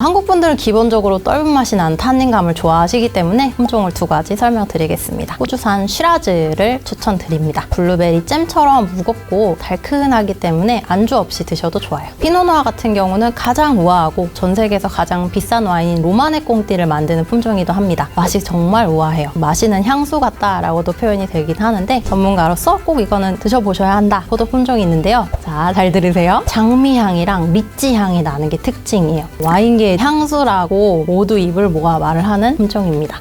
한국 분들은 기본적으로 떫은 맛이 나는 탄닌감을 좋아하시기 때문에 품종을 두 가지 설명드리겠습니다. 호주산 쉬라즈를 추천드립니다. 블루베리 잼처럼 무겁고 달큰하기 때문에 안주 없이 드셔도 좋아요. 피노누아 같은 경우는 가장 우아하고 전 세계에서 가장 비싼 와인인 로마네 꽁띠를 만드는 품종이기도 합니다. 맛이 정말 우아해요. 마시는 향수 같다라고도 표현이 되긴 하는데 전문가로서 꼭 이거는 드셔보셔야 한다 포도 품종이 있는데요. 자, 잘 들으세요. 장미향이랑 리치향이 나는 게 특징이에요. 와인계의 향수라고 모두 입을 모아 말을 하는 품종입니다.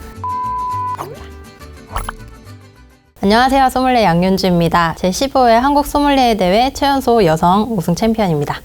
안녕하세요. 소믈리에 양윤주입니다. 제15회 한국 소믈리에 대회 최연소 여성 우승 챔피언입니다.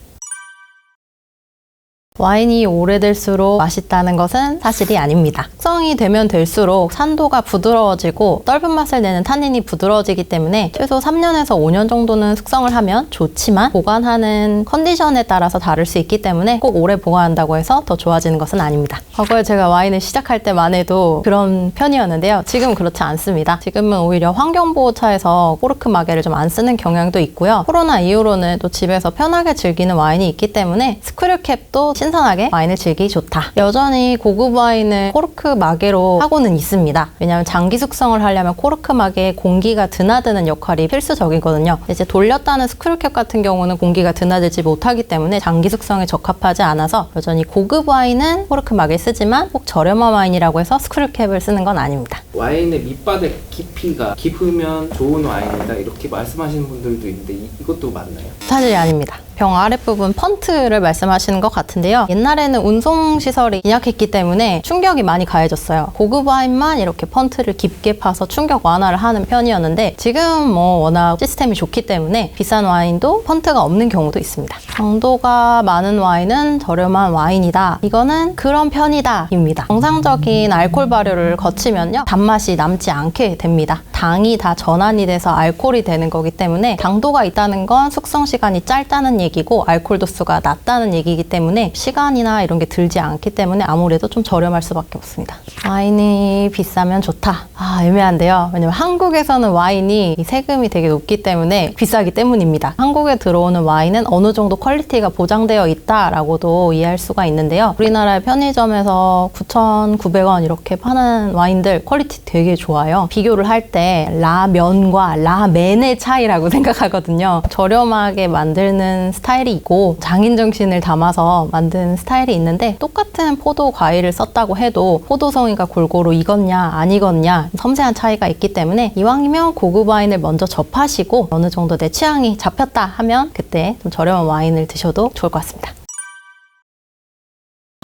와인이 오래될수록 맛있다는 것은 사실이 아닙니다. 숙성이 되면 될수록 산도가 부드러워지고 떫은 맛을 내는 탄닌이 부드러워지기 때문에 최소 3년에서 5년 정도는 숙성을 하면 좋지만 보관하는 컨디션에 따라서 다를 수 있기 때문에 꼭 오래 보관한다고 해서 더 좋아지는 것은 아닙니다. 과거에 제가 와인을 시작할 때만 해도 그런 편이었는데요. 지금은 그렇지 않습니다. 지금은 오히려 환경보호차에서 코르크 마개를 좀 안 쓰는 경향도 있고요. 코로나 이후로는 또 집에서 편하게 즐기는 와인이 있기 때문에 스크류캡도 신선하게 와인을 즐기기 좋다. 여전히 고급 와인을 코르크 마개로 하고는 있습니다. 왜냐하면 장기 숙성을 하려면 코르크 마개에 공기가 드나드는 역할이 필수적이거든요. 이제 돌렸다는 스크류캡 같은 경우는 공기가 드나들지 못하기 때문에 장기 숙성에 적합하지 않아서 여전히 고급 와인은 코르크 마개를 쓰지만 꼭 저렴한 와인이라고 해서 스크류캡을 쓰는 건 아닙니다. 와인의 밑바닥 깊이가 깊으면 좋은 와인이다 이렇게 말씀하시는 분들도 있는데 이것도 맞나요? 사실이 아닙니다. 병 아랫부분 펀트를 말씀하시는 것 같은데요. 옛날에는 운송시설이 인약했기 때문에 충격이 많이 가해졌어요. 고급 와인만 이렇게 펀트를 깊게 파서 충격 완화를 하는 편이었는데 지금 워낙 시스템이 좋기 때문에 비싼 와인도 펀트가 없는 경우도 있습니다. 당도가 많은 와인은 저렴한 와인이다. 이거는 그런 편이다 입니다. 정상적인 알코올 발효를 거치면요. 단맛이 남지 않게 됩니다. 당이 다 전환이 돼서 알코올이 되는 거기 때문에 당도가 있다는 건 숙성 시간이 짧다는 얘기고 알코올 도수가 낮다는 얘기이기 때문에 시간이나 이런 게 들지 않기 때문에 아무래도 좀 저렴할 수밖에 없습니다. 와인이 비싸면 좋다. 애매한데요. 왜냐면 한국에서는 와인이 세금이 되게 높기 때문에 비싸기 때문입니다. 한국에 들어오는 와인은 어느 정도 퀄리티가 보장되어 있다라고도 이해할 수가 있는데요. 우리나라 편의점에서 9,900원 이렇게 파는 와인들 퀄리티 되게 좋아요. 비교를 할 때 라면과 라멘의 차이라고 생각하거든요. 저렴하게 만드는 스타일이 있고 장인 정신을 담아서 만든 스타일이 있는데 똑같은 포도 과일을 썼다고 해도 포도송이가 골고루 익었냐 안 익었냐 섬세한 차이가 있기 때문에 이왕이면 고급 와인을 먼저 접하시고 어느 정도 내 취향이 잡혔다 하면 그때 좀 저렴한 와인을 드셔도 좋을 것 같습니다.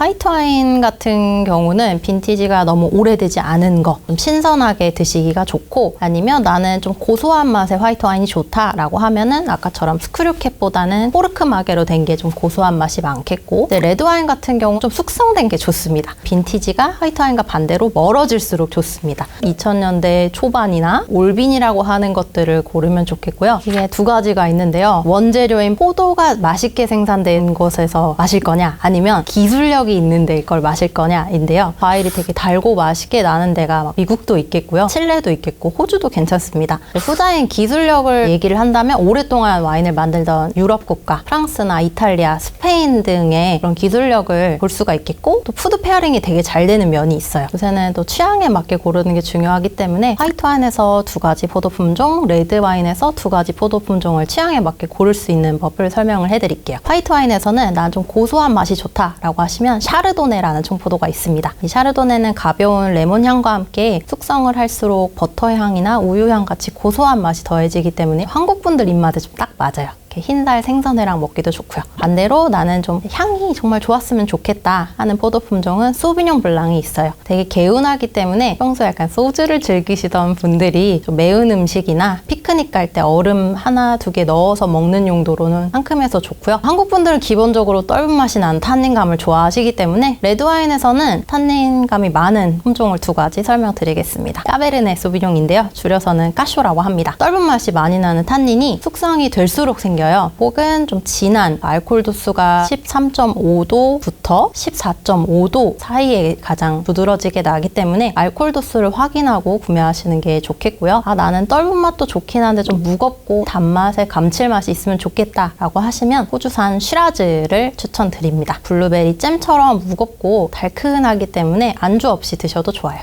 화이트 와인 같은 경우는 빈티지가 너무 오래되지 않은 거, 좀 신선하게 드시기가 좋고 아니면 나는 좀 고소한 맛의 화이트 와인이 좋다라고 하면은 아까처럼 스크류캡보다는 코르크 마개로 된 게 좀 고소한 맛이 많겠고 레드 와인 같은 경우 좀 숙성된 게 좋습니다. 빈티지가 화이트 와인과 반대로 멀어질수록 좋습니다. 2000년대 초반이나 올빈이라고 하는 것들을 고르면 좋겠고요. 이게 두 가지가 있는데요. 원재료인 포도가 맛있게 생산된 곳에서 마실 거냐 아니면 기술력 있는데 이걸 마실 거냐인데요. 과일이 되게 달고 맛있게 나는 데가 미국도 있겠고요. 칠레도 있겠고 호주도 괜찮습니다. 후자인 기술력을 얘기를 한다면 오랫동안 와인을 만들던 유럽 국가, 프랑스나 이탈리아, 스페인 등의 그런 기술력을 볼 수가 있겠고 또 푸드 페어링이 되게 잘 되는 면이 있어요. 요새는 또 취향에 맞게 고르는 게 중요하기 때문에 화이트 와인에서 두 가지 포도 품종, 레드 와인에서 두 가지 포도 품종을 취향에 맞게 고를 수 있는 법을 설명을 해드릴게요. 화이트 와인에서는 난 좀 고소한 맛이 좋다라고 하시면 샤르도네라는 총포도가 있습니다. 이 샤르도네는 가벼운 레몬 향과 함께 숙성을 할수록 버터 향이나 우유 향 같이 고소한 맛이 더해지기 때문에 한국 분들 입맛에 좀 딱 맞아요. 이렇게 흰달 생선회랑 먹기도 좋고요. 반대로 나는 좀 향이 정말 좋았으면 좋겠다 하는 포도 품종은 소비뇽 블랑이 있어요. 되게 개운하기 때문에 평소에 약간 소주를 즐기시던 분들이 좀 매운 음식이나 피크닉 갈 때 얼음 하나, 두 개 넣어서 먹는 용도로는 상큼해서 좋고요. 한국 분들은 기본적으로 떫은 맛이 나는 탄닌감을 좋아하시기 때문에 레드 와인에서는 탄닌감이 많은 품종을 두 가지 설명드리겠습니다. 까베르네 소비뇽인데요. 줄여서는 까쇼라고 합니다. 떫은 맛이 많이 나는 탄닌이 숙성이 될수록 생깁니다. 생겨요. 혹은 좀 진한 알코올 도수가 13.5도부터 14.5도 사이에 가장 두드러지게 나기 때문에 알코올 도수를 확인하고 구매하시는 게 좋겠고요. 나는 떫은 맛도 좋긴 한데 좀 무겁고 단맛에 감칠맛이 있으면 좋겠다 라고 하시면 호주산 쉬라즈를 추천드립니다. 블루베리 잼처럼 무겁고 달큰하기 때문에 안주 없이 드셔도 좋아요.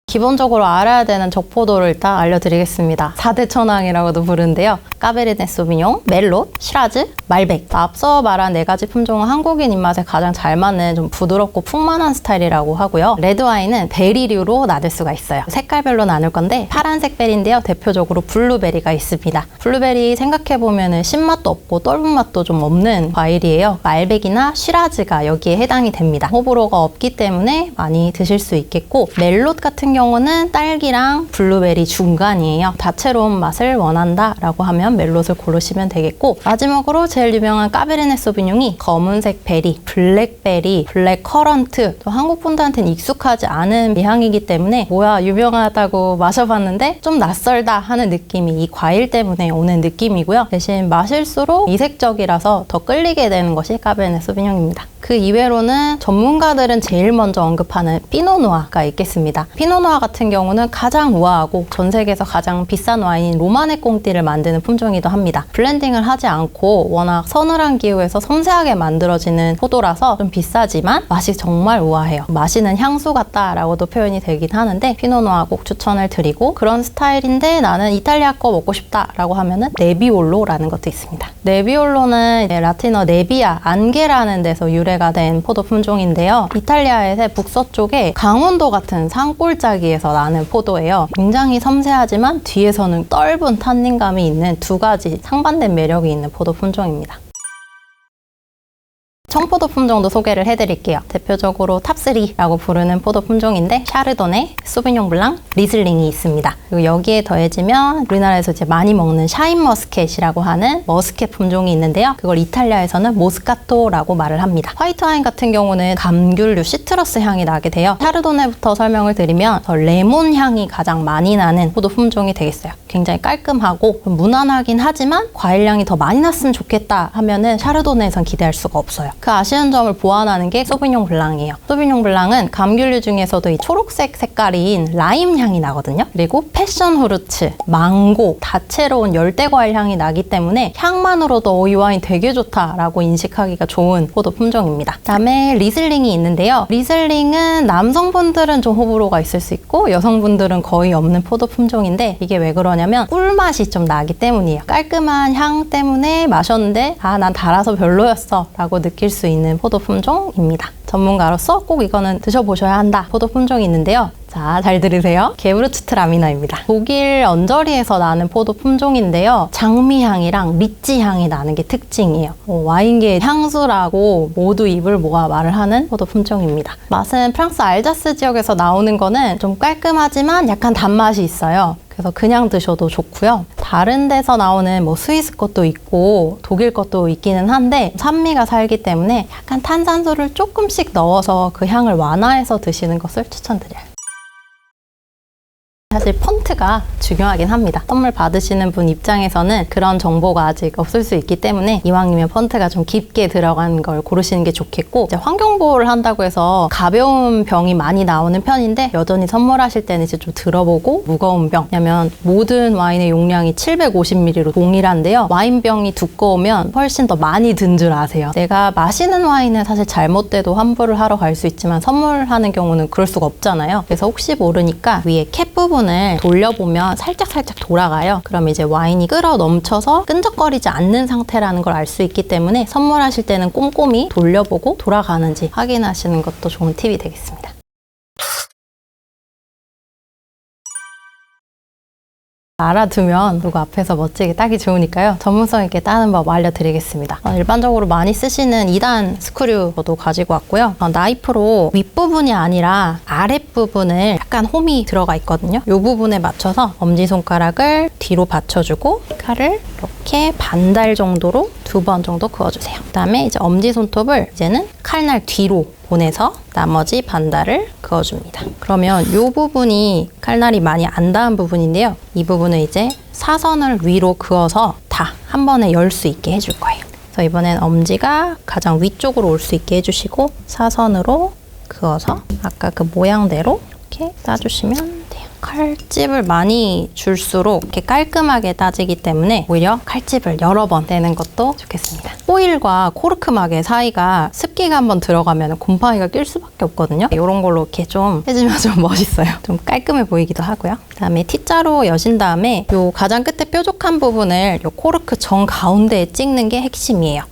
기본적으로 알아야 되는 적포도를 일단 알려드리겠습니다. 4대 천왕이라고도 부르는데요. 까베르네 소비뇽, 멜롯, 시라즈, 말백. 앞서 말한 4가지 품종은 한국인 입맛에 가장 잘 맞는 좀 부드럽고 풍만한 스타일이라고 하고요. 레드와인은 베리류로 나눌 수가 있어요. 색깔별로 나눌 건데 파란색 베리인데요. 대표적으로 블루베리가 있습니다. 블루베리 생각해보면 신맛도 없고 떫은 맛도 좀 없는 과일이에요. 말백이나 시라즈가 여기에 해당이 됩니다. 호불호가 없기 때문에 많이 드실 수 있겠고, 멜롯 같은 경우는 딸기랑 블루베리 중간이에요. 다채로운 맛을 원한다라고 하면 멜롯을 고르시면 되겠고, 마지막으로 제일 유명한 까베르네 소비뇽이 검은색 베리, 블랙베리, 블랙 커런트, 또 한국 분들한테는 익숙하지 않은 향이기 때문에 뭐야 유명하다고 마셔봤는데 좀 낯설다 하는 느낌이 이 과일 때문에 오는 느낌이고요. 대신 마실수록 이색적이라서 더 끌리게 되는 것이 까베르네 소비뇽입니다. 그 이외로는 전문가들은 제일 먼저 언급하는 피노누아가 있겠습니다. 피노누아 같은 경우는 가장 우아하고 전 세계에서 가장 비싼 와인인 로마네 꽁띠를 만드는 품종이기도 합니다. 블렌딩을 하지 않고 워낙 서늘한 기후에서 섬세하게 만들어지는 포도라서 좀 비싸지만 맛이 정말 우아해요. 마시는 향수 같다라고도 표현이 되긴 하는데 피노누아 꼭 추천을 드리고, 그런 스타일인데 나는 이탈리아 거 먹고 싶다라고 하면은 네비올로라는 것도 있습니다. 네비올로는 라틴어 네비아, 안개라는 데서 유래가 된 포도 품종인데요. 이탈리아의 북서쪽에 강원도 같은 산골짜기에서 나는 포도예요. 굉장히 섬세하지만 뒤에서는 떫은 탄닌감이 있는 2가지 상반된 매력이 있는 포도 품종입니다. 청포도 품종도 소개를 해드릴게요. 대표적으로 탑3라고 부르는 포도 품종인데 샤르도네, 소비뇽 블랑, 리슬링이 있습니다. 그리고 여기에 더해지면 우리나라에서 이제 많이 먹는 샤인머스켓이라고 하는 머스켓 품종이 있는데요. 그걸 이탈리아에서는 모스카토라고 말을 합니다. 화이트 와인 같은 경우는 감귤류 시트러스 향이 나게 돼요. 샤르도네부터 설명을 드리면 레몬 향이 가장 많이 나는 포도 품종이 되겠어요. 굉장히 깔끔하고 무난하긴 하지만 과일 향이 더 많이 났으면 좋겠다 하면은 샤르도네에선 기대할 수가 없어요. 그 아쉬운 점을 보완하는 게 소비뇽 블랑이에요. 소비뇽 블랑은 감귤류 중에서도 이 초록색 색깔인 라임 향이 나거든요. 그리고 패션 후르츠, 망고, 다채로운 열대 과일 향이 나기 때문에 향만으로도 이 와인 되게 좋다라고 인식하기가 좋은 포도 품종입니다. 그다음에 리슬링이 있는데요. 리슬링은 남성분들은 좀 호불호가 있을 수 있고 여성분들은 거의 없는 포도 품종인데, 이게 왜 그러냐면 꿀맛이 좀 나기 때문이에요. 깔끔한 향 때문에 마셨는데 난 달아서 별로였어 라고 느낄 수 있는 포도 품종입니다. 전문가로서 꼭 이거는 드셔보셔야 한다 포도 품종이 있는데요. 자, 잘 들으세요. 게브르츠트라미너입니다. 독일 언저리에서 나는 포도 품종인데요. 장미향이랑 리치향이 나는 게 특징이에요. 와인계의 향수라고 모두 입을 모아 말을 하는 포도 품종입니다. 맛은 프랑스 알자스 지역에서 나오는 거는 좀 깔끔하지만 약간 단맛이 있어요. 그래서 그냥 드셔도 좋고요. 다른 데서 나오는 스위스 것도 있고 독일 것도 있기는 한데 산미가 살기 때문에 약간 탄산수를 조금씩 넣어서 그 향을 완화해서 드시는 것을 추천드려요. 사실 폰트가 중요하긴 합니다. 선물 받으시는 분 입장에서는 그런 정보가 아직 없을 수 있기 때문에 이왕이면 폰트가 좀 깊게 들어간 걸 고르시는 게 좋겠고, 이제 환경보호를 한다고 해서 가벼운 병이 많이 나오는 편인데 여전히 선물하실 때는 이제 좀 들어보고 무거운 병, 왜냐면 모든 와인의 용량이 750ml로 동일한데요. 와인병이 두꺼우면 훨씬 더 많이 든 줄 아세요. 내가 마시는 와인은 사실 잘못돼도 환불을 하러 갈 수 있지만 선물하는 경우는 그럴 수가 없잖아요. 그래서 혹시 모르니까 위에 캡 부분 돌려보면 살짝 돌아가요. 그럼 이제 와인이 끓어 넘쳐서 끈적거리지 않는 상태라는 걸 알 수 있기 때문에 선물하실 때는 꼼꼼히 돌려보고 돌아가는지 확인하시는 것도 좋은 팁이 되겠습니다. 알아두면 누구 앞에서 멋지게 따기 좋으니까요. 전문성 있게 따는 법 알려드리겠습니다. 일반적으로 많이 쓰시는 2단 스크류 저도 가지고 왔고요. 나이프로 윗부분이 아니라 아랫부분을 약간 홈이 들어가 있거든요. 이 부분에 맞춰서 엄지손가락을 뒤로 받쳐주고 칼을 이렇게 반달 정도로 2번 정도 그어주세요. 그 다음에 이제 엄지손톱을 이제는 칼날 뒤로 보내서 나머지 반달을 그어줍니다. 그러면 이 부분이 칼날이 많이 안 닿은 부분인데요. 이 부분을 이제 사선을 위로 그어서 다 한 번에 열 수 있게 해줄 거예요. 그래서 이번엔 엄지가 가장 위쪽으로 올 수 있게 해주시고 사선으로 그어서 아까 그 모양대로 이렇게 따주시면 돼요. 칼집을 많이 줄수록 이렇게 깔끔하게 따지기 때문에 오히려 칼집을 여러 번 내는 것도 좋겠습니다. 호일과 코르크막의 사이가 습기가 한번 들어가면 곰팡이가 낄 수밖에 없거든요. 이런 걸로 이렇게 좀 해주면 좀 멋있어요. 좀 깔끔해 보이기도 하고요. 그다음에 T자로 여신 다음에 요 가장 끝에 뾰족한 부분을 요 코르크 정 가운데에 찍는 게 핵심이에요.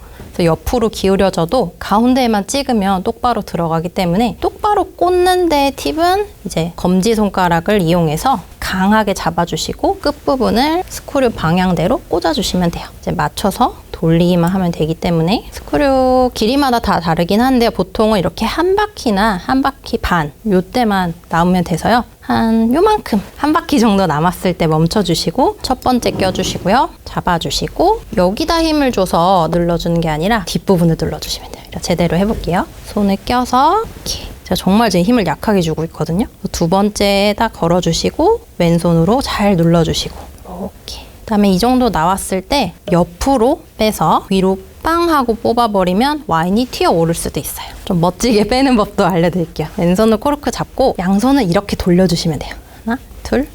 옆으로 기울여져도 가운데에만 찍으면 똑바로 들어가기 때문에 똑바로 꽂는 데 팁은 이제 검지손가락을 이용해서 강하게 잡아주시고 끝부분을 스크류 방향대로 꽂아주시면 돼요. 이제 맞춰서 돌리기만 하면 되기 때문에 스크류 길이마다 다 다르긴 한데 보통은 이렇게 한 바퀴나 한 바퀴 반 요때만 남으면 돼서요. 한 요만큼 한 바퀴 정도 남았을 때 멈춰주시고 첫 번째 껴주시고요. 잡아주시고 여기다 힘을 줘서 눌러주는 게 아니라 뒷부분을 눌러주시면 돼요. 제대로 해볼게요. 손을 껴서 이렇게 제가 정말 제 힘을 약하게 주고 있거든요. 두 번째에다 걸어주시고 왼손으로 잘 눌러주시고 이렇게 그다음에 이 정도 나왔을 때 옆으로 빼서 위로 빵 하고 뽑아버리면 와인이 튀어오를 수도 있어요. 좀 멋지게 빼는 법도 알려드릴게요. 왼손으로 코르크 잡고 양손을 이렇게 돌려주시면 돼요. 하나, 둘,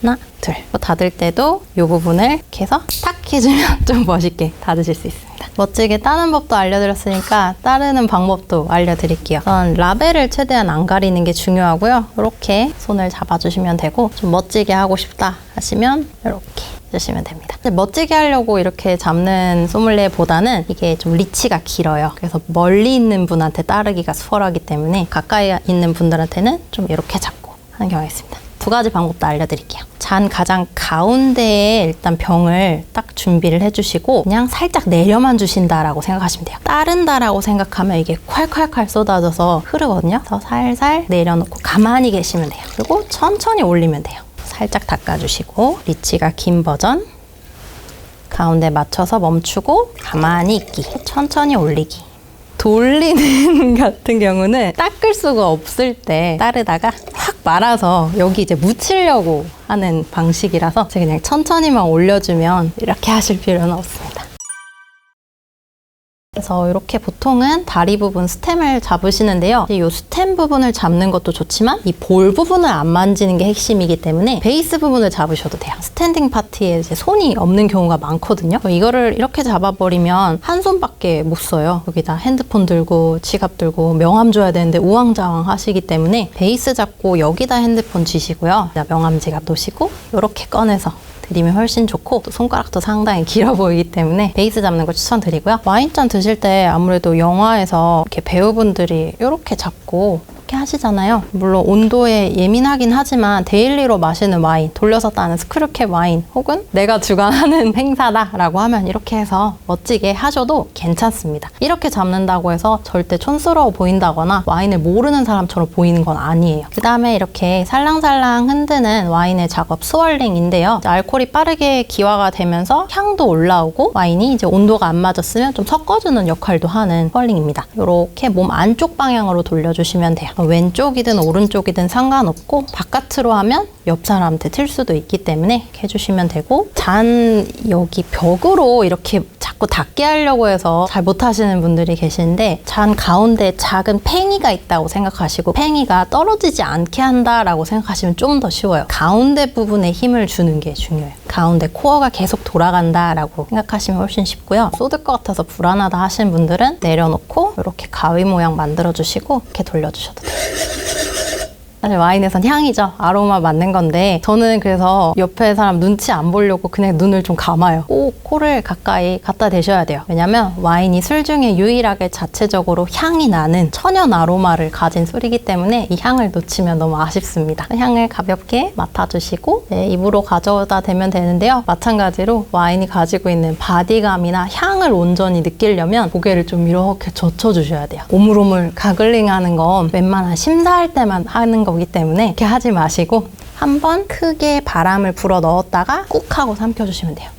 하나, 둘. 닫을 때도 이 부분을 이렇게 해서 탁 해주면 좀 멋있게 닫으실 수 있습니다. 멋지게 따는 법도 알려드렸으니까 따르는 방법도 알려드릴게요. 우선 라벨을 최대한 안 가리는 게 중요하고요. 이렇게 손을 잡아주시면 되고 좀 멋지게 하고 싶다 하시면 이렇게 해주시면 됩니다. 멋지게 하려고 이렇게 잡는 소믈리에보다는 이게 좀 리치가 길어요. 그래서 멀리 있는 분한테 따르기가 수월하기 때문에 가까이 있는 분들한테는 좀 이렇게 잡고 하는 경우가 있습니다. 두 가지 방법도 알려드릴게요. 잔 가장 가운데에 일단 병을 딱 준비를 해주시고 그냥 살짝 내려만 주신다라고 생각하시면 돼요. 따른다라고 생각하면 이게 콸콸콸 쏟아져서 흐르거든요. 그래서 살살 내려놓고 가만히 계시면 돼요. 그리고 천천히 올리면 돼요. 살짝 닦아주시고 리치가 긴 버전 가운데 맞춰서 멈추고 가만히 있기 천천히 올리기 돌리는 같은 경우는 닦을 수가 없을 때 따르다가 확 말아서 여기 이제 묻히려고 하는 방식이라서 제가 그냥 천천히만 올려주면 이렇게 하실 필요는 없습니다. 그래서 이렇게 보통은 다리 부분 스템을 잡으시는데요. 이 스템 부분을 잡는 것도 좋지만 이 볼 부분을 안 만지는 게 핵심이기 때문에 베이스 부분을 잡으셔도 돼요. 스탠딩 파티에 이제 손이 없는 경우가 많거든요. 이거를 이렇게 잡아버리면 한 손밖에 못 써요. 여기다 핸드폰 들고 지갑 들고 명함 줘야 되는데 우왕좌왕 하시기 때문에 베이스 잡고 여기다 핸드폰 쥐시고요. 명함 지갑 놓으시고 이렇게 꺼내서 드리면 훨씬 좋고 또 손가락도 상당히 길어 보이기 때문에 베이스 잡는 걸 추천드리고요. 와인잔 드실 때 아무래도 영화에서 이렇게 배우분들이 이렇게 잡고 이렇게 하시잖아요. 물론 온도에 예민하긴 하지만 데일리로 마시는 와인, 돌려서 따는 스크류캡 와인 혹은 내가 주관하는 행사다라고 하면 이렇게 해서 멋지게 하셔도 괜찮습니다. 이렇게 잡는다고 해서 절대 촌스러워 보인다거나 와인을 모르는 사람처럼 보이는 건 아니에요. 그 다음에 이렇게 살랑살랑 흔드는 와인의 작업 스월링인데요. 알코올이 빠르게 기화가 되면서 향도 올라오고 와인이 이제 온도가 안 맞았으면 좀 섞어주는 역할도 하는 스월링입니다. 이렇게 몸 안쪽 방향으로 돌려주시면 돼요. 왼쪽이든 오른쪽이든 상관없고 바깥으로 하면 옆 사람한테 튈 수도 있기 때문에 이렇게 해주시면 되고 잔 여기 벽으로 이렇게 자꾸 닿게 하려고 해서 잘 못하시는 분들이 계시는데 잔 가운데 작은 팽이가 있다고 생각하시고 팽이가 떨어지지 않게 한다라고 생각하시면 좀 더 쉬워요. 가운데 부분에 힘을 주는 게 중요해요. 가운데 코어가 계속 돌아간다라고 생각하시면 훨씬 쉽고요. 쏟을 것 같아서 불안하다 하시는 분들은 내려놓고 이렇게 가위 모양 만들어주시고 이렇게 돌려주셔도 돼요. 사실 와인에선 향이죠. 아로마 맡는 건데 저는 그래서 옆에 사람 눈치 안 보려고 그냥 눈을 좀 감아요. 꼭 코를 가까이 갖다 대셔야 돼요. 왜냐면 와인이 술 중에 유일하게 자체적으로 향이 나는 천연 아로마를 가진 술이기 때문에 이 향을 놓치면 너무 아쉽습니다. 향을 가볍게 맡아주시고 입으로 가져다 대면 되는데요. 마찬가지로 와인이 가지고 있는 바디감이나 향을 온전히 느끼려면 고개를 좀 이렇게 젖혀주셔야 돼요. 오물오물 가글링 하는 건 웬만한 심사할 때만 하는 거기 때문에 이렇게 하지 마시고 한번 크게 바람을 불어 넣었다가 꾹 하고 삼켜주시면 돼요.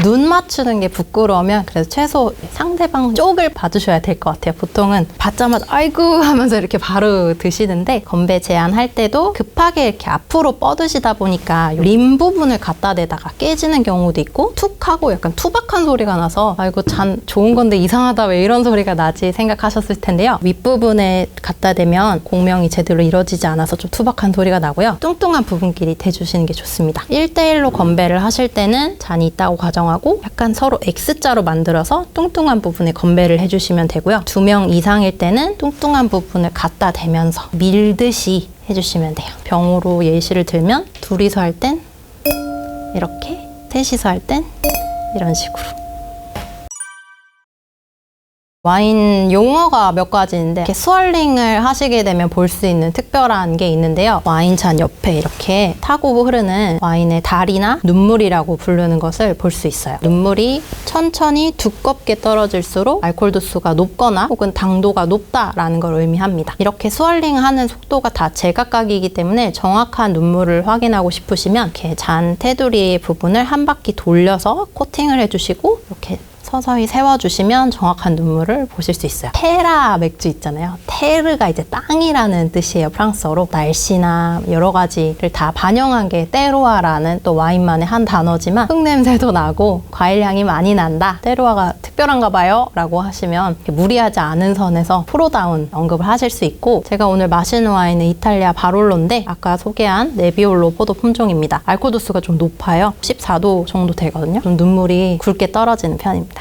눈 맞추는 게 부끄러우면 그래도 최소 상대방 쪽을 봐주셔야 될 것 같아요. 보통은 받자마자 아이고 하면서 이렇게 바로 드시는데 건배 제한할 때도 급하게 이렇게 앞으로 뻗으시다 보니까 림 부분을 갖다 대다가 깨지는 경우도 있고 툭 하고 약간 투박한 소리가 나서 아이고 잔 좋은 건데 이상하다 왜 이런 소리가 나지 생각하셨을 텐데요. 윗부분에 갖다 대면 공명이 제대로 이루어지지 않아서 좀 투박한 소리가 나고요. 뚱뚱한 부분끼리 대주시는 게 좋습니다. 1대1로 건배를 하실 때는 잔이 있다고 가정하고 약간 서로 X자로 만들어서 뚱뚱한 부분에 건배를 해주시면 되고요. 2명 이상일 때는 뚱뚱한 부분을 갖다 대면서 밀듯이 해주시면 돼요. 병으로 예시를 들면 둘이서 할 땐 이렇게, 셋이서 할 땐 이런 식으로. 와인 용어가 몇 가지인데 이렇게 스월링을 하시게 되면 볼 수 있는 특별한 게 있는데요. 와인잔 옆에 이렇게 타고 흐르는 와인의 달이나 눈물이라고 부르는 것을 볼 수 있어요. 눈물이 천천히 두껍게 떨어질수록 알코올 도수가 높거나 혹은 당도가 높다라는 걸 의미합니다. 이렇게 스월링하는 속도가 다 제각각이기 때문에 정확한 눈물을 확인하고 싶으시면 이렇게 잔 테두리 부분을 한 바퀴 돌려서 코팅을 해주시고 이렇게 서서히 세워주시면 정확한 눈물을 보실 수 있어요. 테라 맥주 있잖아요. 테르가 이제 땅이라는 뜻이에요. 프랑스어로. 날씨나 여러 가지를 다 반영한 게 테루아라는 또 와인만의 한 단어지만 흙냄새도 나고 과일향이 많이 난다. 테루아가 특별한가 봐요 라고 하시면 무리하지 않은 선에서 프로다운 언급을 하실 수 있고, 제가 오늘 마시는 와인은 이탈리아 바롤로인데 아까 소개한 네비올로 포도 품종입니다. 알코올 도수가 좀 높아요. 14도 정도 되거든요. 좀 눈물이 굵게 떨어지는 편입니다.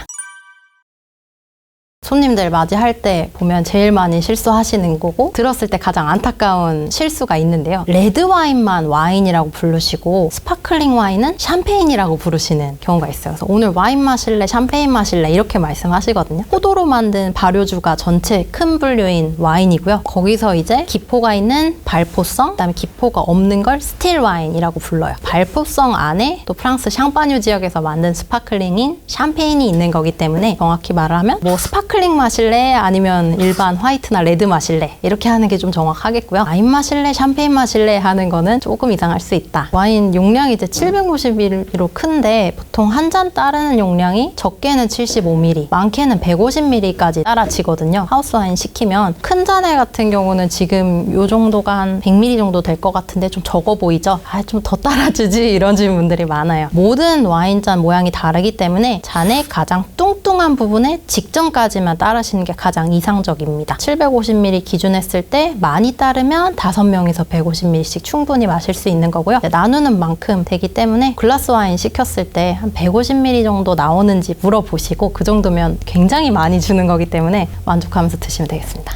손님들 맞이할 때 보면 제일 많이 실수하시는 거고 들었을 때 가장 안타까운 실수가 있는데요. 레드 와인만 와인이라고 부르시고 스파클링 와인은 샴페인이라고 부르시는 경우가 있어요. 그래서 오늘 와인 마실래, 샴페인 마실래 이렇게 말씀하시거든요. 포도로 만든 발효주가 전체 큰 분류인 와인이고요. 거기서 이제 기포가 있는 발포성, 그다음에 기포가 없는 걸 스틸 와인이라고 불러요. 발포성 안에 또 프랑스 샹파뉴 지역에서 만든 스파클링인 샴페인이 있는 거기 때문에 정확히 말을 하면 뭐 스파클링 마실래? 아니면 일반 화이트나 레드 마실래? 이렇게 하는 게 좀 정확하겠고요. 와인 마실래? 샴페인 마실래? 하는 거는 조금 이상할 수 있다. 와인 용량이 이제 750ml로 큰데 보통 한 잔 따르는 용량이 적게는 75ml, 많게는 150ml까지 따라지거든요. 하우스 와인 시키면 큰 잔에 같은 경우는 지금 요 정도가 한 100ml 정도 될 것 같은데 좀 적어 보이죠? 아, 좀 더 따라주지 이러시는 분들이 많아요. 모든 와인잔 모양이 다르기 때문에 잔의 가장 뚱뚱한 부분에 직전까지만 따르시는 게 가장 이상적입니다. 750ml 기준했을 때 많이 따르면 5명에서 150ml씩 충분히 마실 수 있는 거고요. 나누는 만큼 되기 때문에 글라스 와인 시켰을 때 한 150ml 정도 나오는지 물어보시고 그 정도면 굉장히 많이 주는 거기 때문에 만족하면서 드시면 되겠습니다.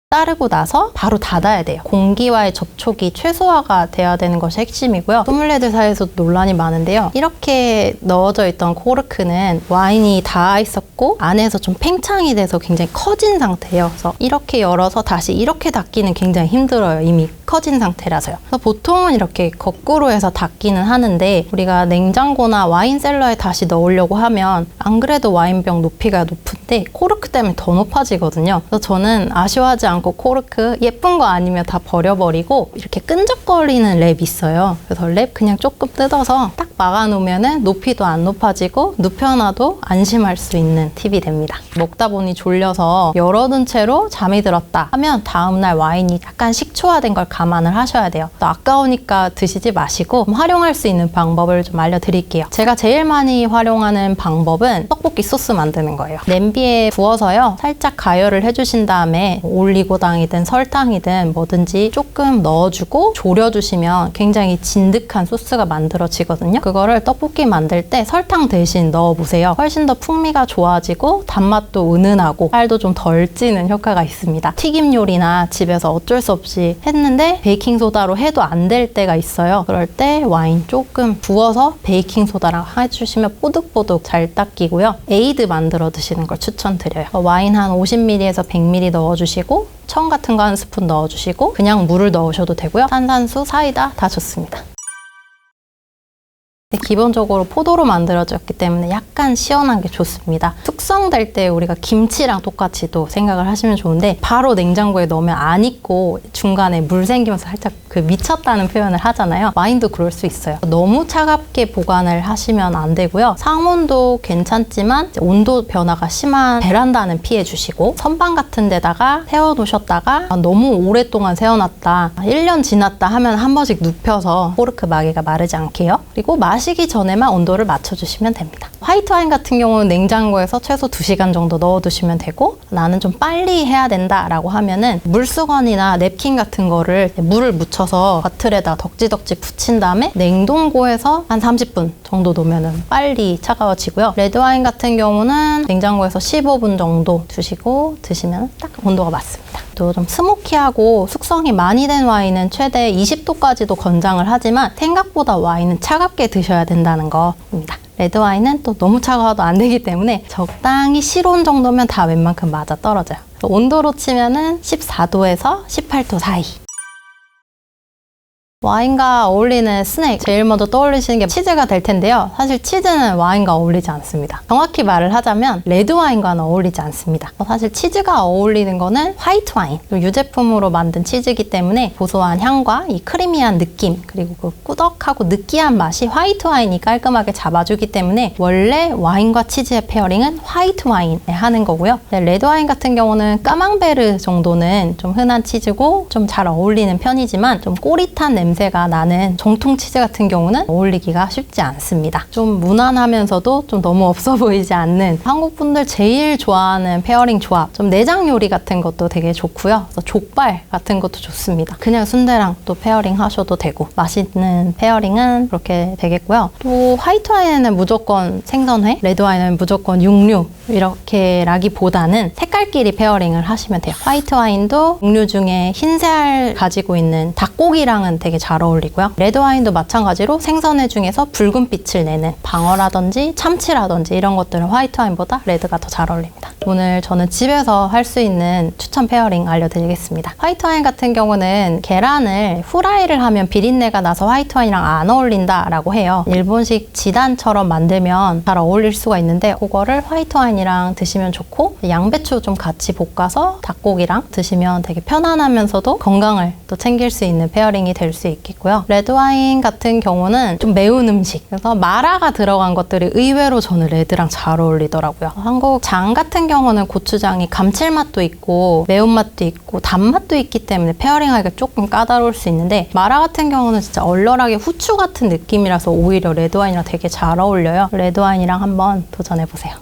따르고 나서 바로 닫아야 돼요. 공기와의 접촉이 최소화가 돼야 되는 것이 핵심이고요. 소믈리에들 사이에서 논란이 많은데요. 이렇게 넣어져 있던 코르크는 와인이 닿아 있었고 안에서 좀 팽창이 돼서 굉장히 커진 상태예요. 그래서 이렇게 열어서 다시 이렇게 닫기는 굉장히 힘들어요. 이미 커진 상태라서요. 그래서 보통은 이렇게 거꾸로 해서 닫기는 하는데 우리가 냉장고나 와인 셀러에 다시 넣으려고 하면 안 그래도 와인병 높이가 높은데 코르크 때문에 더 높아지거든요. 그래서 저는 아쉬워하지 않고 코르크 예쁜 거 아니면 다 버려버리고 이렇게 끈적거리는 랩 있어요. 그래서 랩 그냥 조금 뜯어서 딱 막아놓으면 높이도 안 높아지고 눕혀놔도 안심할 수 있는 팁이 됩니다. 먹다 보니 졸려서 열어둔 채로 잠이 들었다 하면 다음날 와인이 약간 식초화된 걸 감안을 하셔야 돼요. 또 아까우니까 드시지 마시고 활용할 수 있는 방법을 좀 알려드릴게요. 제가 제일 많이 활용하는 방법은 떡볶이 소스 만드는 거예요. 냄비에 부어서요. 살짝 가열을 해주신 다음에 올리고당이든 설탕이든 뭐든지 조금 넣어주고 졸여주시면 굉장히 진득한 소스가 만들어지거든요. 그거를 떡볶이 만들 때 설탕 대신 넣어보세요. 훨씬 더 풍미가 좋아지고 단맛도 은은하고 살도 좀 덜 찌는 효과가 있습니다. 튀김 요리나 집에서 어쩔 수 없이 했는데 베이킹소다로 해도 안 될 때가 있어요. 그럴 때 와인 조금 부어서 베이킹소다랑 해주시면 뽀득뽀득 잘 닦이고요. 에이드 만들어 드시는 걸 추천드려요. 와인 한 50ml에서 100ml 넣어주시고 청 같은 거 한 스푼 넣어주시고 그냥 물을 넣으셔도 되고요. 탄산수, 사이다 다 좋습니다. 기본적으로 포도로 만들어졌기 때문에 약간 시원한 게 좋습니다. 숙성될 때 우리가 김치랑 똑같이 또 생각을 하시면 좋은데 바로 냉장고에 넣으면 안 익고 중간에 물 생기면서 살짝 미쳤다는 표현을 하잖아요. 와인도 그럴 수 있어요. 너무 차갑게 보관을 하시면 안 되고요. 상온도 괜찮지만 온도 변화가 심한 베란다는 피해 주시고 선반 같은 데다가 세워놓으셨다가 너무 오랫동안 세워놨다 1년 지났다 하면 한 번씩 눕혀서 코르크 마개가 마르지 않게요. 그리고 마시기 전에만 온도를 맞춰주시면 됩니다. 화이트 와인 같은 경우는 냉장고에서 최소 2시간 정도 넣어두시면 되고 나는 좀 빨리 해야 된다라고 하면은 물수건이나 냅킨 같은 거를 물을 묻혀서 바틀에다 덕지덕지 붙인 다음에 냉동고에서 한 30분 정도 놓으면 빨리 차가워지고요. 레드와인 같은 경우는 냉장고에서 15분 정도 두시고 드시면 딱 온도가 맞습니다. 또 좀 스모키하고 숙성이 많이 된 와인은 최대 20도까지도 권장을 하지만 생각보다 와인은 차갑게 드셔야 된다는 겁니다. 레드와인은 또 너무 차가워도 안 되기 때문에 적당히 실온 정도면 다 웬만큼 맞아 떨어져요. 온도로 치면은 14도에서 18도 사이. 와인과 어울리는 스낵 제일 먼저 떠올리시는 게 치즈가 될 텐데요. 사실 치즈는 와인과 어울리지 않습니다. 정확히 말을 하자면 레드 와인과는 어울리지 않습니다. 사실 치즈가 어울리는 거는 화이트 와인, 유제품으로 만든 치즈이기 때문에 고소한 향과 이 크리미한 느낌 그리고 그 꾸덕하고 느끼한 맛이 화이트 와인이 깔끔하게 잡아주기 때문에 원래 와인과 치즈의 페어링은 화이트 와인에 하는 거고요. 레드 와인 같은 경우는 까망베르 정도는 좀 흔한 치즈고 좀 잘 어울리는 편이지만 좀 꼬릿한 냄새가 나는 정통 치즈 같은 경우는 어울리기가 쉽지 않습니다. 좀 무난하면서도 좀 너무 없어 보이지 않는 한국 분들 제일 좋아하는 페어링 조합. 좀 내장 요리 같은 것도 되게 좋고요. 그래서 족발 같은 것도 좋습니다. 그냥 순대랑 또 페어링 하셔도 되고 맛있는 페어링은 그렇게 되겠고요. 또 화이트 와인은 무조건 생선회, 레드 와인은 무조건 육류 이렇게 라기보다는 색깔끼리 페어링을 하시면 돼요. 화이트 와인도 육류 중에 흰살 가지고 있는 닭고기랑은 되게 잘 어울리고요. 레드 와인도 마찬가지로 생선회 중에서 붉은 빛을 내는 방어라든지 참치라든지 이런 것들은 화이트 와인보다 레드가 더 잘 어울립니다. 오늘 저는 집에서 할 수 있는 추천 페어링 알려드리겠습니다. 화이트 와인 같은 경우는 계란을 후라이를 하면 비린내가 나서 화이트 와인이랑 안 어울린다라고 해요. 일본식 지단처럼 만들면 잘 어울릴 수가 있는데 그거를 화이트 와인이랑 드시면 좋고 양배추 좀 같이 볶아서 닭고기랑 드시면 되게 편안하면서도 건강을 또 챙길 수 있는 페어링이 될 수 있겠고요. 레드 와인 같은 경우는 좀 매운 음식, 그래서 마라가 들어간 것들이 의외로 저는 레드랑 잘 어울리더라고요. 한국 장 같은 경우는 고추장이 감칠맛도 있고 매운맛도 있고 단맛도 있기 때문에 페어링하기가 조금 까다로울 수 있는데 마라 같은 경우는 진짜 얼얼하게 후추 같은 느낌이라서 오히려 레드 와인이랑 되게 잘 어울려요. 레드 와인이랑 한번 도전해보세요.